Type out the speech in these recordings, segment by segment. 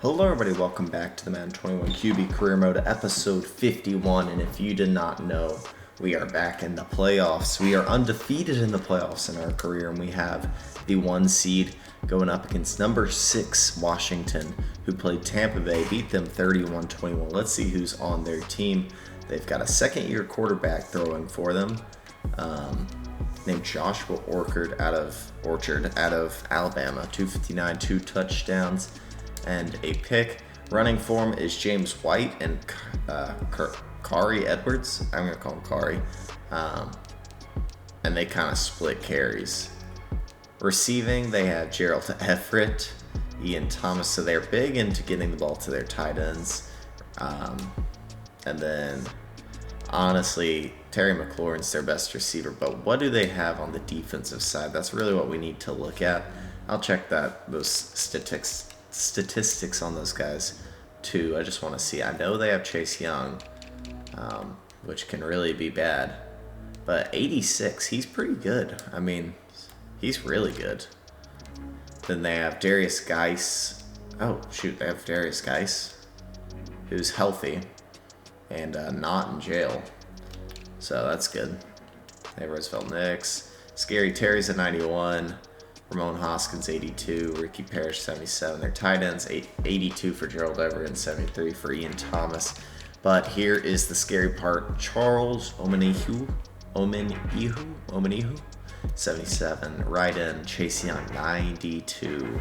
Hello everybody, welcome back to the Madden 21 QB Career Mode episode 51, and if you did not know, we are back in the playoffs. We are undefeated in the playoffs in our career, and we have the 1 seed going up against number 6 Washington, who played Tampa Bay, beat them 31-21. Let's see who's on their team. They've got a second-year quarterback throwing for them, named Joshua Orchard out of Alabama, 259, 2 touchdowns. And a pick. Running for him is James White and Kari Edwards. I'm going to call him Kari. And they kind of split carries. Receiving, they have Gerald Everett, Ian Thomas. So they're big into getting the ball to their tight ends. And then, honestly, Terry McLaurin's their best receiver. But what do they have on the defensive side? That's really what we need to look at. I'll check those statistics on those guys too. I just want to see. I know they have Chase Young, which can really be bad, but 86, he's pretty good. I mean, he's really good. Then they have Darius Geis. Oh shoot, they have Darius Geis, who's healthy and not in jail, so that's good. They have Roosevelt Nix. Scary Terry's at 91. Ramon Hoskins, 82. Ricky Parrish, 77. Their tight ends, 82 for Gerald Everett and 73 for Ian Thomas. But here is the scary part. Charles Omenihu, 77. Right end, Chase Young, 92.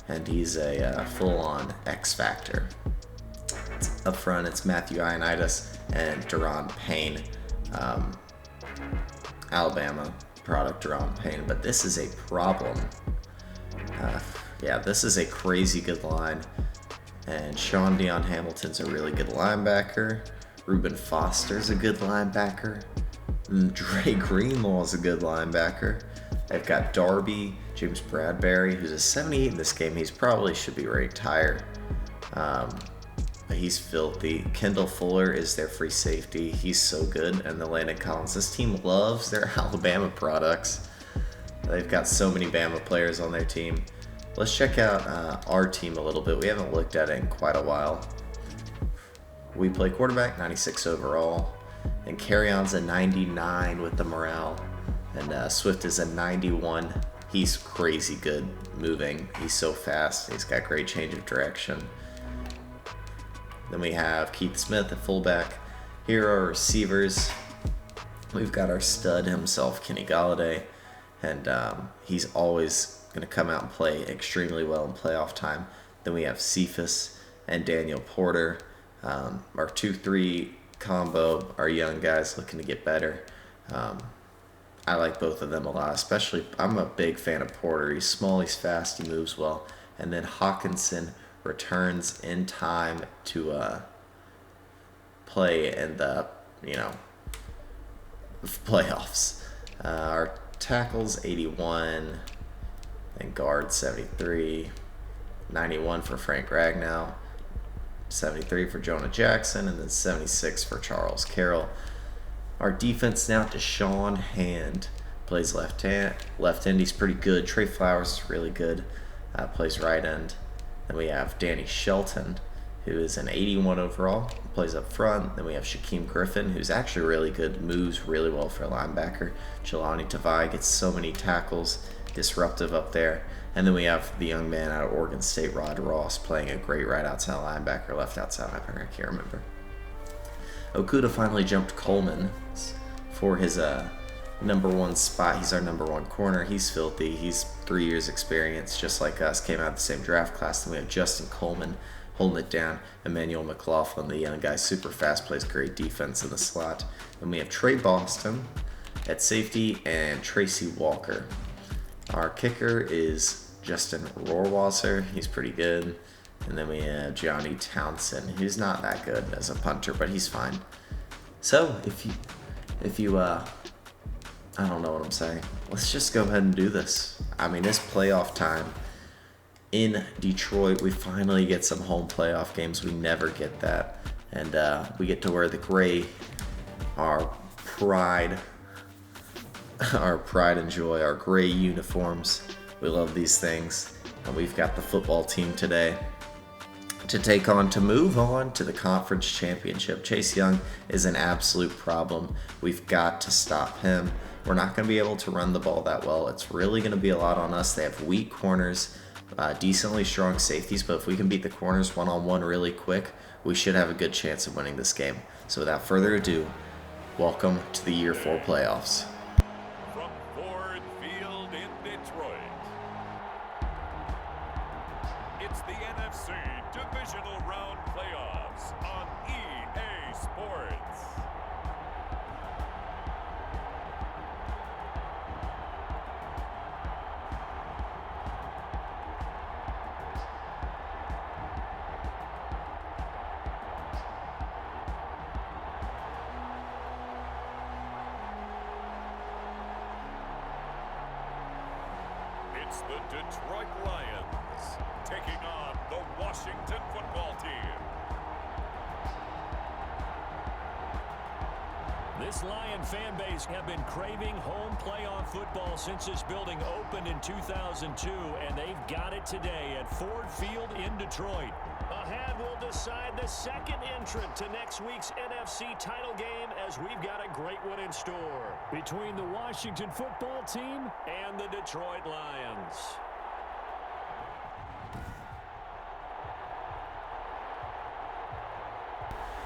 And he's a full-on X Factor. Up front, it's Matthew Ioannidis and Deron Payne. Alabama product Deron Payne, but this is a problem. This is a crazy good line, and Sean Dion Hamilton's a really good linebacker. Reuben Foster's a good linebacker. Dre Greenlaw's a good linebacker. They've got Darby, James Bradbury, who's a 78 in this game. He's probably should be ranked higher. But he's filthy. Kendall Fuller is their free safety. He's so good. And the Landon Collins. This team loves their Alabama products. They've got so many Bama players on their team. Let's check out our team a little bit. We haven't looked at it in quite a while. We play quarterback, 96 overall. And Carry-on's a 99 with the morale. And Swift is a 91. He's crazy good moving. He's so fast. He's got great change of direction. Then we have Keith Smith at fullback. Here are our receivers. We've got our stud himself, Kenny Golladay, and he's always going to come out and play extremely well in playoff time. Then we have Cephas and Daniel Porter. Our 2-3 combo, our young guys looking to get better. I like both of them a lot, especially I'm a big fan of Porter. He's small, he's fast, he moves well. And then Hawkinson returns in time to play in the playoffs. Our tackles 81 and guard 73, 91 for Frank Ragnow, 73 for Jonah Jackson, and then 76 for Charles Carroll. Our defense now, Deshaun Hand plays left end. He's pretty good. Trey Flowers is really good. Plays right end. Then we have Danny Shelton, who is an 81 overall, plays up front. Then we have Shaquem Griffin, who's actually really good, moves really well for a linebacker. Jelani Tavai gets so many tackles, disruptive up there. And then we have the young man out of Oregon State, Rod Ross, playing a great right outside linebacker, left outside linebacker, I can't remember. Okuda finally jumped Coleman for his number 1 spot. He's our number 1 corner. He's filthy. He's 3 years experience, just like us. Came out of the same draft class. Then we have Justin Coleman holding it down. Emmanuel McLaughlin, the young guy, super fast, plays great defense in the slot. Then we have Trey Boston at safety and Tracy Walker. Our kicker is Justin Rohrwasser. He's pretty good. And then we have Johnny Townsend. He's not that good as a punter, but he's fine. So if you I don't know what I'm saying. Let's just go ahead and do this. I mean, it's playoff time in Detroit. We finally get some home playoff games. We never get that. And we get to wear the gray, our pride and joy, our gray uniforms. We love these things. And we've got the football team today. to move on to the conference championship. Chase Young is an absolute problem. We've got to stop him. We're not going to be able to run the ball that well. It's really going to be a lot on us. They have weak corners, decently strong safeties, but if we can beat the corners one-on-one really quick, we should have a good chance of winning this game. So without further ado, welcome to the Year 4 playoffs. From Ford Field in Detroit, it's the NFC Divisional Round Playoffs on EA Sports. It's the Detroit Lions taking on the Washington Football Team. This Lion fan base have been craving home playoff football since this building opened in 2002, and they've got it today at Ford Field in Detroit. Ahead, we'll decide the second entrant to next week's NFC title game, as we've got a great one in store between the Washington Football Team and the Detroit Lions.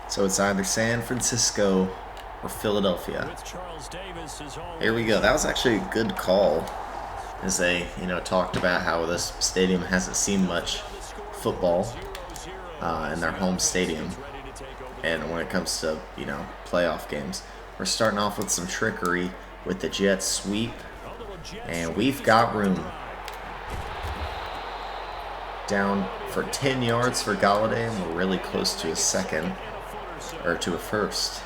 So it's either San Francisco or Philadelphia. Here we go. That was actually a good call, as they, talked about how this stadium hasn't seen much football in their home stadium, and when it comes to playoff games, we're starting off with some trickery with the jet sweep, and we've got room. Down for 10 yards for Galladay, and we're really close to a second, or to a first.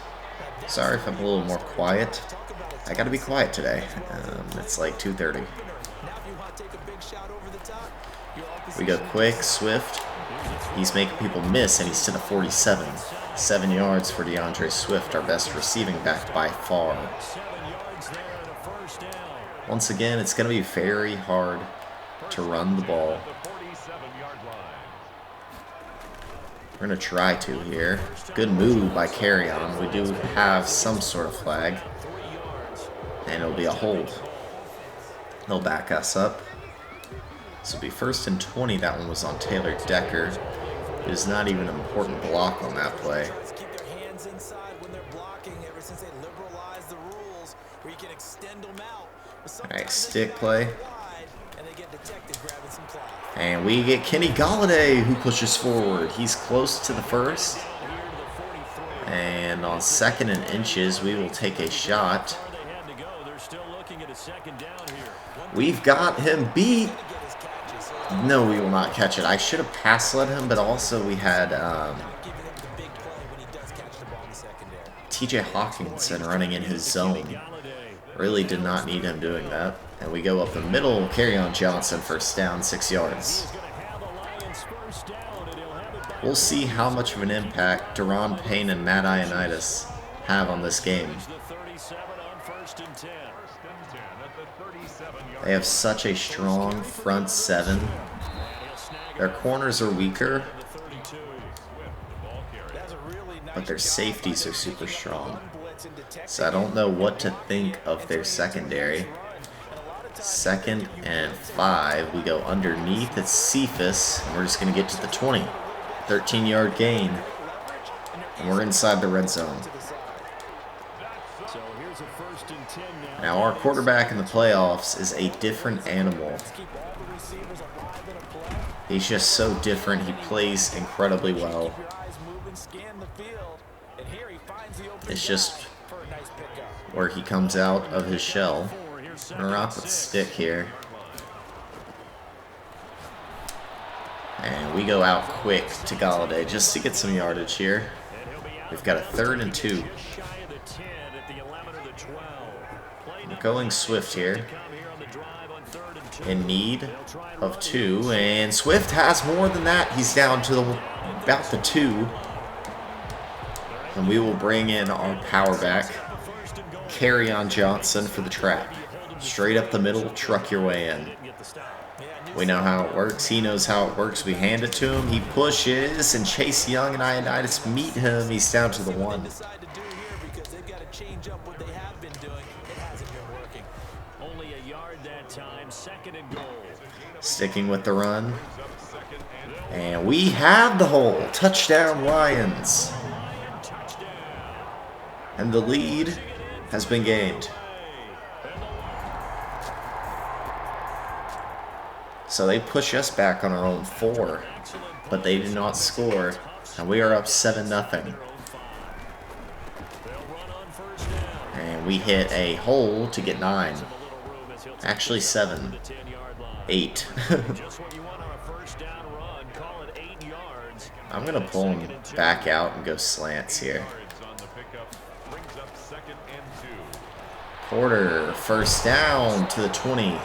Sorry if I'm a little more quiet. I gotta be quiet today. It's like 2:30. We go quick, Swift. He's making people miss, and he's to the 47. 7 yards for DeAndre Swift, our best receiving back by far. Once again, it's going to be very hard to run the ball. We're going to try to here. Good move by Carry-On. We do have some sort of flag, and it'll be a hold. He'll back us up. This will be 1st and 20. That one was on Taylor Decker. It is not even an important block on that play. Alright, stick play. And we get Kenny Galladay, who pushes forward. He's close to the first. And on 2nd and inches, we will take a shot. We've got him beat. No, we will not catch it. I should have pass led him, but also we had TJ Hawkinson running in his zone. Really did not need him doing that. And we go up the middle, Carry-On Johnson, 1st down, 6 yards. We'll see how much of an impact Daron Payne and Matt Ioannidis have on this game. They have such a strong front seven. Their corners are weaker, but their safeties are super strong. So I don't know what to think of their secondary. 2nd and 5. We go underneath. It's Cephas, and we're just going to get to the 20. 13-yard gain, and we're inside the red zone. Now our quarterback in the playoffs is a different animal. He's just so different. He plays incredibly well. It's just where he comes out of his shell. I'm gonna rock with stick here. And we go out quick to Galladay just to get some yardage here. We've got a 3rd and 2. We're going Swift here. In need of 2. And Swift has more than that. He's down to about the 2. And we will bring in our power back, Carry-On Johnson, for the trap. Straight up the middle, truck your way in. We know how it works. He knows how it works. We hand it to him. He pushes, and Chase Young and Ioannidis meet him. He's down to the 1. Only a yard that time. 2nd and goal. Sticking with the run. And we have the hole. Touchdown, Lions. And the lead has been gained. So they push us back on our own 4, but they did not score, and we are up 7-0. And we hit a hole to get 9. Actually 7. 8. I'm going to pull him back out and go slants here. Porter, first down to the 20.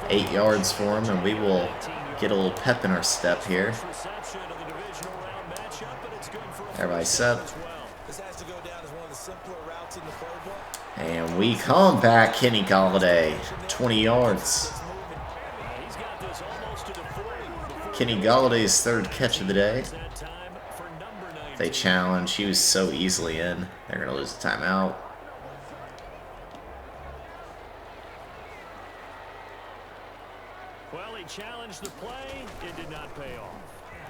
8 yards for him, and we will get a little pep in our step here. Everybody set. And we come back, Kenny Golladay, 20 yards. Kenny Galladay's 3rd catch of the day. They challenge. He was so easily in. They're going to lose the timeout. Well, he challenged the play. It did not pay off.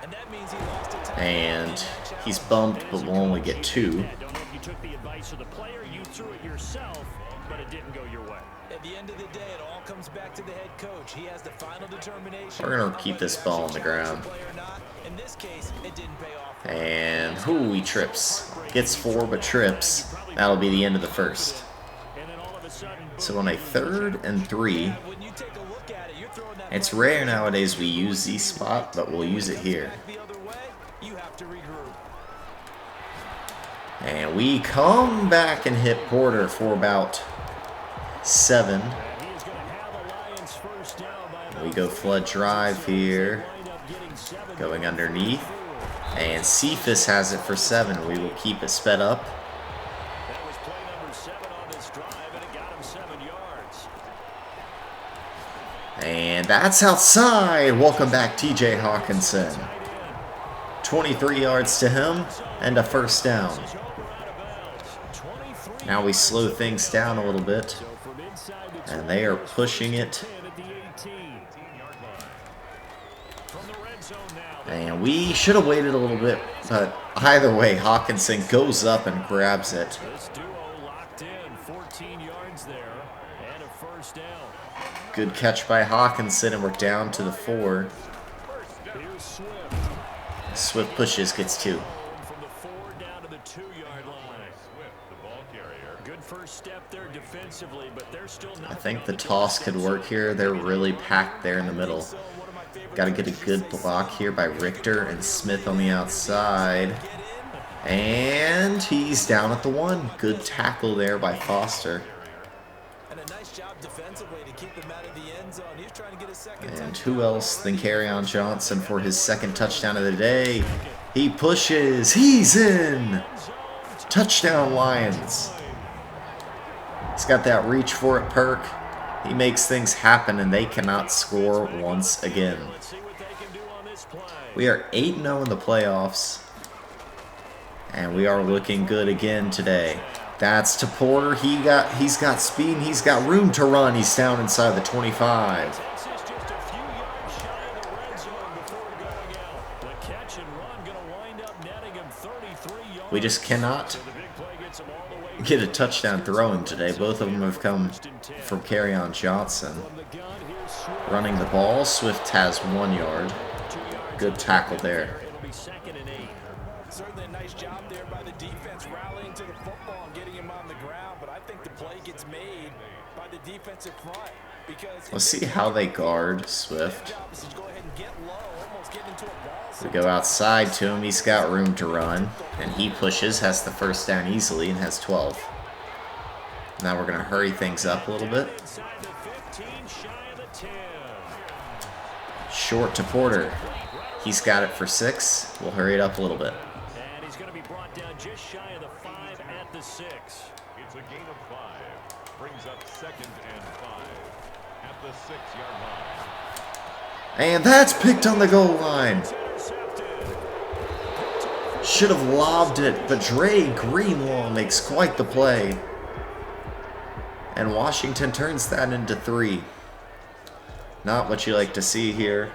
And that means he lost it. And he's bumped, but will only get 2. I don't know if you took the advice of the player, you threw it yourself, but it didn't go your way. At the end of the day, it all comes back to the head coach. He has the final determination. We're going to keep this ball on the ground. In this case, it didn't pay off. And he trips. Gets 4, but trips. That'll be the end of the 1st. So on a 3rd and 3, it's rare nowadays we use Z spot, but we'll use it here. And we come back and hit Porter for about 7. We go flood drive here. Going underneath. And Cephas has it for 7. We will keep it sped up. And that's outside. Welcome back, TJ Hawkinson. 23 yards to him and a first down. Now we slow things down a little bit. And they are pushing it. And we should have waited a little bit, but either way, Hawkinson goes up and grabs it. Good catch by Hawkinson, and we're down to the 4. Swift pushes, gets 2. I think the toss could work here. They're really packed there in the middle. Got to get a good block here by Richter and Smith on the outside. And he's down at the 1. Good tackle there by Foster. And who else than Kerryon Johnson for his 2nd touchdown of the day? He pushes. He's in. Touchdown, Lions. He's got that reach for it perk. He makes things happen, and they cannot score once again. We are 8-0 in the playoffs. And we are looking good again today. That's to Porter. He's got speed, and he's got room to run. He's down inside the 25. We just cannot get a touchdown throwing today. Both of them have come from Kerryon Johnson. Running the ball, Swift has 1 yard. Good tackle there. Certainly a nice job there by the defense rallying to the football and getting him on the ground, but I think the play gets made by the defensive front because Let's see how they guard Swift. We go outside to him. He's got room to run, and he pushes, has the first down easily, and has 12. Now we're going to hurry things up a little bit. Short to Porter. He's got it for 6. We'll hurry it up a little bit. And he's going to be brought down just shy of the 5 at the 6. It's a gain of 5. Brings up 2nd and 5 at the 6-yard line. And that's picked on the goal line. Should have lobbed it, but Dre Greenlaw makes quite the play. And Washington turns that into 3. Not what you like to see here.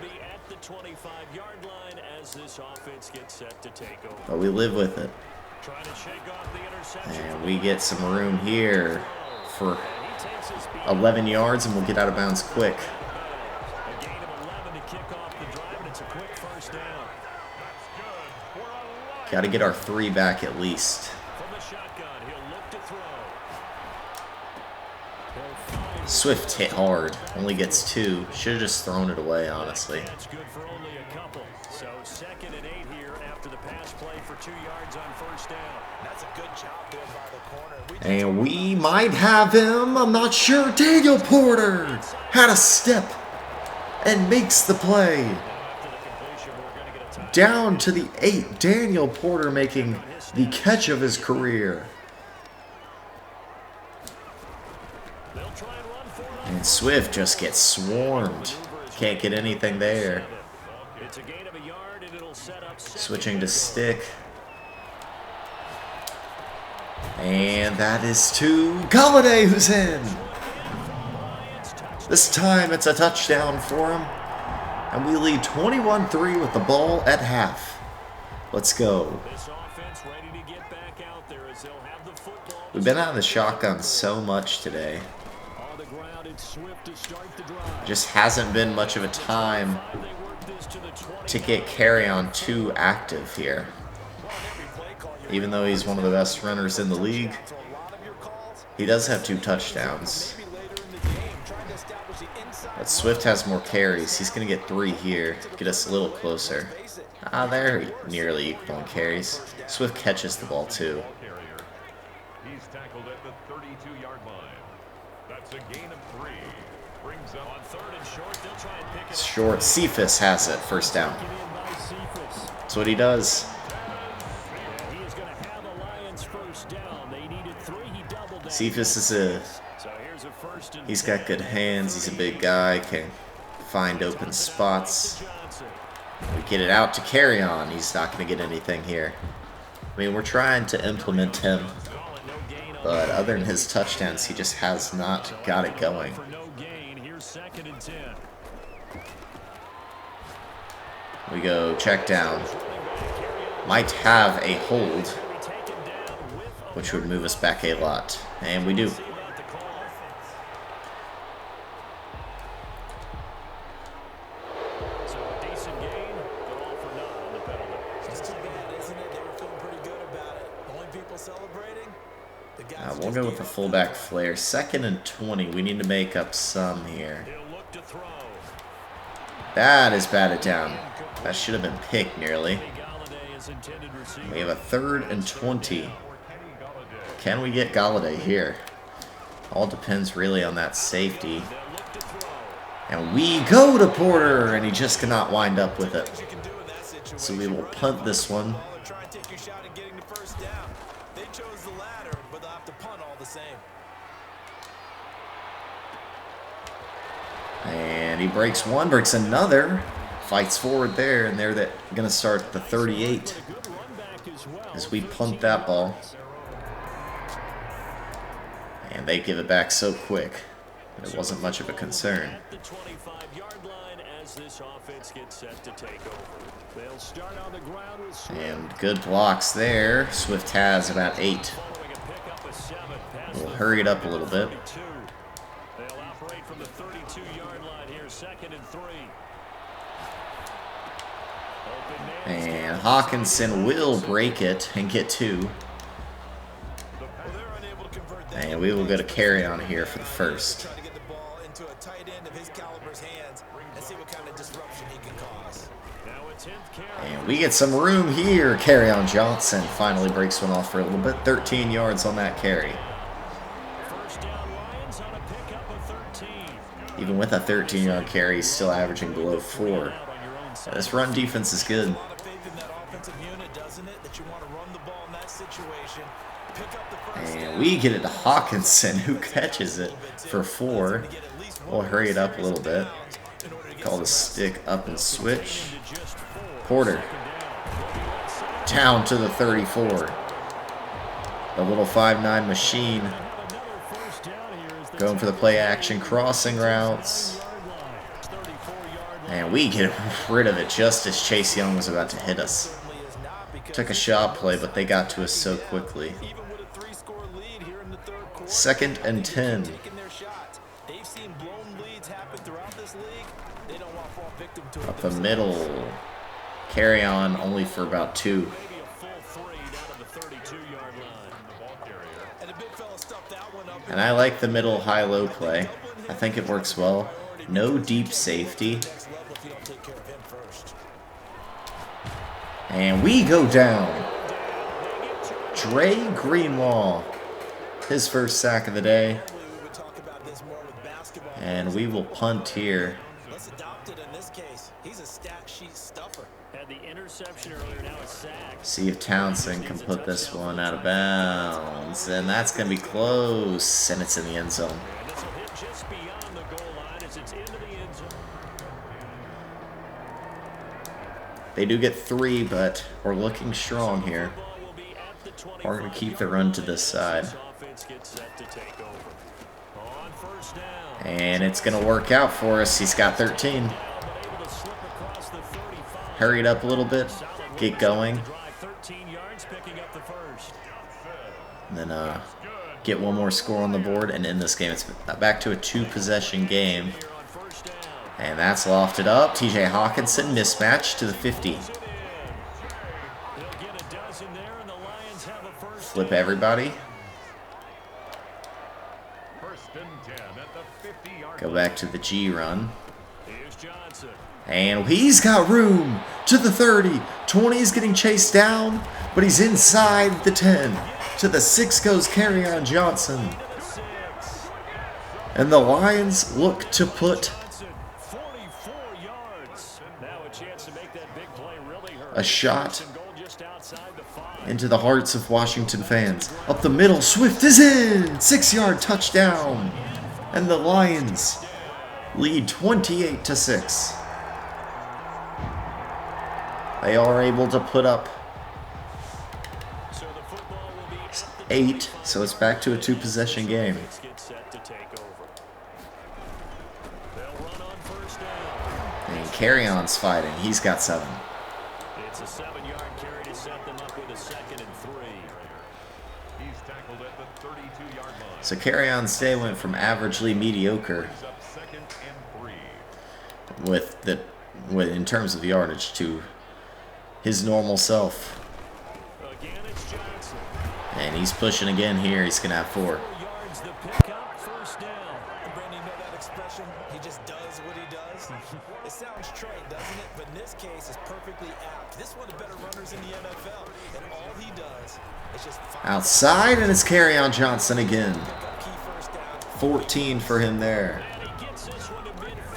But we live with it. And we get some room here for 11 yards, and we'll get out of bounds quick. Got to get our 3 back at least. Swift hit hard. Only gets 2. Should have just thrown it away, honestly. That's good for only a couple. So 2nd and 8 here after the pass play for 2 yards on 1st down. That's a good job there by the corner. And we might have him. I'm not sure. Daniel Porter had a step and makes the play. Down to the 8. Daniel Porter making the catch of his career. And Swift just gets swarmed. Can't get anything there. Switching to stick. And that is to Galladay, who's in. This time it's a touchdown for him. And we lead 21-3 with the ball at half. Let's go. We've been out of the shotgun so much today. Just hasn't been much of a time to get Carry-On 2 active here. Even though he's one of the best runners in the league, he does have 2 touchdowns. But Swift has more carries. He's going to get 3 here. Get us a little closer. They're nearly equal in carries. Swift catches the ball too. He's tackled at the 32-yard line. That's a gain of 3. Brings up on 3rd and short. They'll try and pick it up. Short. Cephas has it. 1st down. That's what he does. Cephas is he's got good hands. He's a big guy. Can find open spots. We get it out to Carry-On. He's not going to get anything here. I mean, we're trying to implement him, but other than his touchdowns, he just has not got it going. We go check down. Might have a hold, which would move us back a lot. And we do. We'll go with the fullback flare. 2nd and 20. We need to make up some here. That is batted down. That should have been picked nearly. We have a 3rd and 20. Can we get Galladay here? All depends really on that safety. And we go to Porter, and he just cannot wind up with it. So we will punt this one. And he breaks one, breaks another. Fights forward there, and they're going to start the 38 as we punt that ball. And they give it back so quick. It wasn't much of a concern. And good blocks there. Swift has about 8. We'll hurry it up a little bit. They'll operate from the 32-yard line here, 2nd and 3. And Hawkinson will break it and get 2. And we will go to Carry-On here for the 1st. And we get some room here. Carry-On Johnson finally breaks one off for a little bit. 13 yards on that carry. Even with a 13-yard carry, he's still averaging below 4. This run defense is good. And we get it to Hawkinson, who catches it for 4. We'll hurry it up a little bit. Call the stick up and switch. Porter. Down to the 34. The little 5'9" machine. Going for the play action, crossing routes. And we get rid of it just as Chase Young was about to hit us. Took a shot play, but they got to us so quickly. 2nd and 10. Up the middle. Carry on only for about 2. And I like the middle high-low play. I think it works well. No deep safety. And we go down. Dre Greenlaw. His first sack of the day. And we will punt here. See if Townsend can put this one out of bounds. And that's going to be close. And it's in the end zone. They do get 3, but we're looking strong here. We're going to keep the run to this side. And it's going to work out for us. He's got 13. Hurry it up a little bit. Get going. And then get one more score on the board and end this game. It's back to a 2-possession game. And that's lofted up. TJ Hawkinson, mismatch to the 50. Flip everybody. Go back to the G run. And he's got room to the 30. 20 is getting chased down, but he's inside the 10. To the 6 goes Kerryon Johnson. And the Lions look to put a shot into the hearts of Washington fans. Up the middle, Swift is in! 6-yard touchdown! And the Lions lead 28-6. They are able to put up 8, so it's back to a 2-possession game. And Kerryon's fighting. He's got 7. It's a 7-yard carry to set them up with a 2nd and 3. He's tackled at the 32-yard line. So Kerryon's day went from averagely mediocre with in terms of yardage to his normal self. And he's pushing again here. He's going to have 4. He just does what he does. It sounds trite, doesn't it? But in this case, it's perfectly apt. This is one of the better runners in the NFL. And all he does is just outside, and it's Kerryon Johnson again. 14 for him there.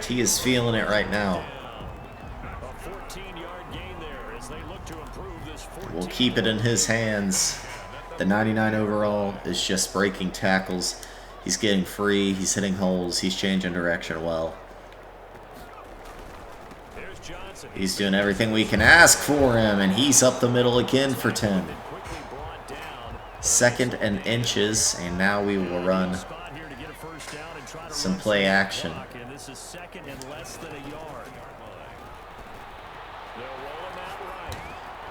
He is feeling it right now. We'll keep it in his hands. The 99 overall is just breaking tackles. He's getting free. He's hitting holes. He's changing direction well. He's doing everything we can ask for him, and he's up the middle again for 10. 2nd and inches, and now we will run some play action.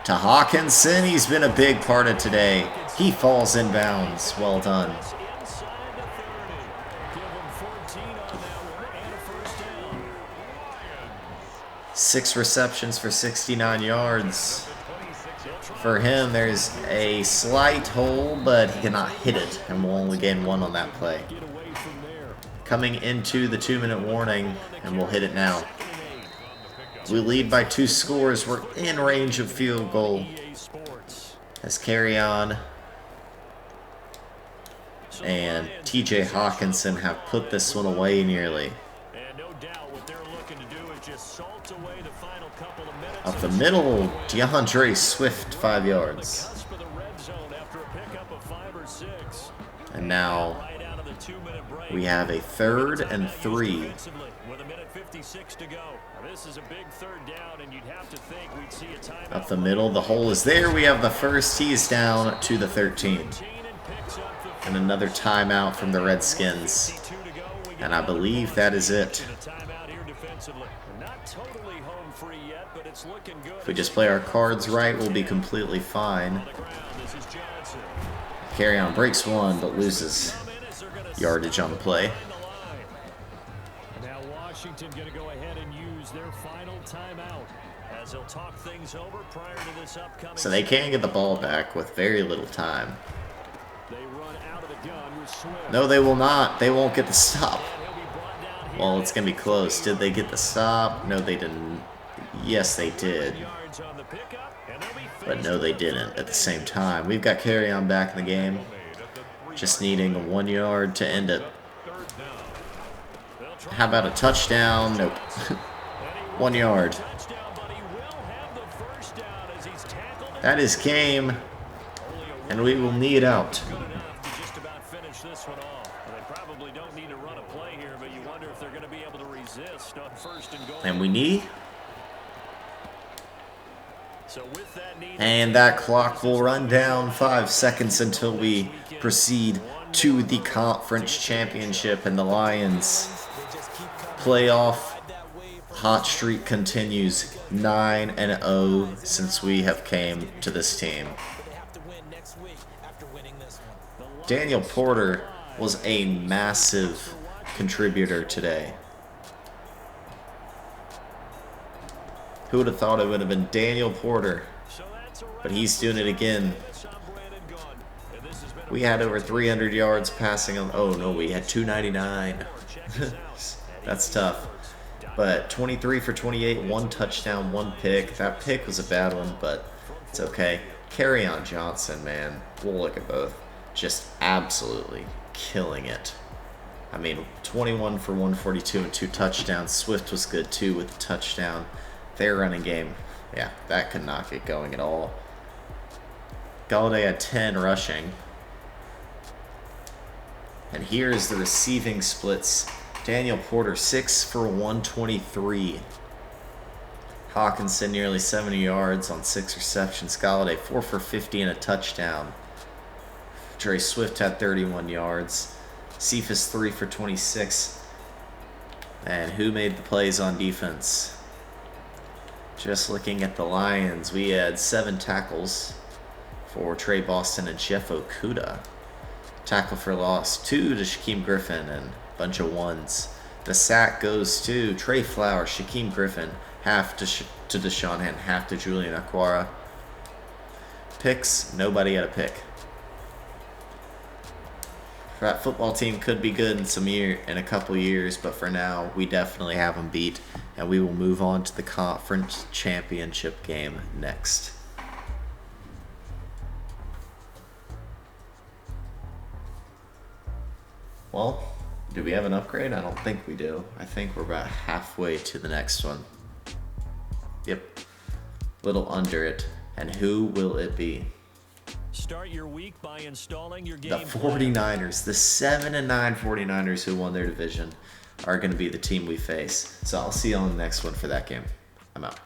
To Hawkinson, he's been a big part of today. He falls in bounds. Well done. 6 receptions for 69 yards. For him, there's a slight hole, but he cannot hit it, and we'll only gain 1 on that play. Coming into the 2-minute warning, and we'll hit it now. We lead by 2 scores. We're in range of field goal. As Kerryon and TJ Hawkinson have put this one away nearly. Up the middle, DeAndre Swift, 5 yards. And now we have a 3rd and 3. 2:36 to go. Now, this is a big third down, and you'd have to think we'd see a timeout. Up the middle, the hole is there. We have the first. He's down to the 13. And another timeout from the Redskins. And I believe that is it. If we just play our cards right, we'll be completely fine. Carry on breaks one, but loses yardage on the play. Now Washington going to go ahead and use their final timeout as they'll talk things over prior to this upcoming. So they can get the ball back with very little time. They run out of the gun with Swift. No, they will not. They won't get the stop. Well, it's going to be close. Did they get the stop? No, they didn't. Yes, they did. But no, they didn't at the same time. We've got carry on back in the game. Just needing 1 yard to end it. How about a touchdown? Nope. 1 yard. That is game. And we will knee it out. And we knee. And that clock will run down 5 seconds until we proceed to the conference championship, and the Lions playoff hot streak continues. 9-0 since we have came to this team. Daniel Porter was a massive contributor today. Who would have thought it would have been Daniel Porter? But he's doing it again. We had over 300 yards passing on. Oh no, we had 299. That's tough. But 23 for 28, 1 touchdown, 1 pick. That pick was a bad one, but it's okay. Carry on Johnson, man. We'll look at both. Just absolutely killing it. I mean, 21 for 142 and 2 touchdowns. Swift was good too with a touchdown. Their running game, yeah, that could not get going at all. Galladay had 10 rushing. And here's the receiving splits. Daniel Porter, 6 for 123. Hawkinson, nearly 70 yards on 6 receptions. Galladay, 4 for 50 and a touchdown. Dre Swift had 31 yards. Cephas, 3 for 26. And who made the plays on defense? Just looking at the Lions, we had 7 tackles for Trey Boston and Jeff Okudah. Tackle for loss, 2 to Shaquem Griffin and a bunch of 1s. The sack goes to Trey Flowers, Shaquem Griffin, half to Deshaun Hand, half to Julian Aquara. Picks, nobody had a pick. That football team could be good in a couple years, but for now, we definitely have them beat, and we will move on to the conference championship game next. Well, do we have an upgrade? I don't think we do. I think we're about halfway to the next one. Yep. Little under it. And who will it be? Start your week by installing your game. The 49ers, the 7-9 49ers who won their division, are going to be the team we face. So I'll see you on the next one for that game. I'm out.